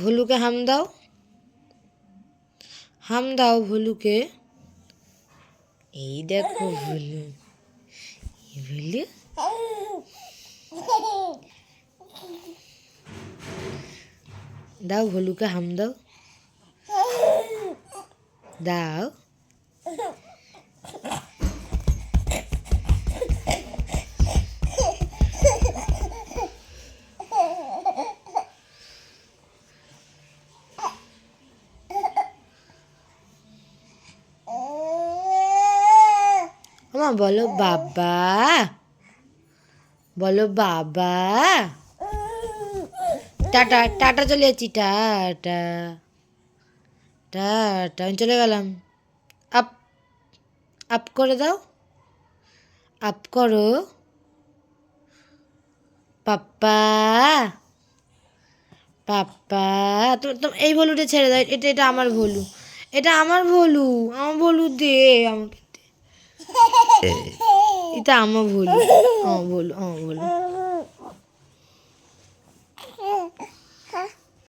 ভলুকে হাম দাও ভলুকে। এই দেখো ভলু, ভলু দাও, ভলুকে হাম দাও। আমা বলো বাবা, বলো বাবা। টাটা, টাটা চলে যাচ্ছি, টাটা টাটা, আমি চলে গেলাম। আপ আপ করে দাও, আপ করো। পাপ্পা, পাপ্পা। তুমি এই ভলুটা ছেড়ে দাও, এটা এটা আমার ভলু, এটা আমার ভলু, আমার ভলু দে আমাকে, এটা আমার ভলু, আমার ভলু, আমার ভলু।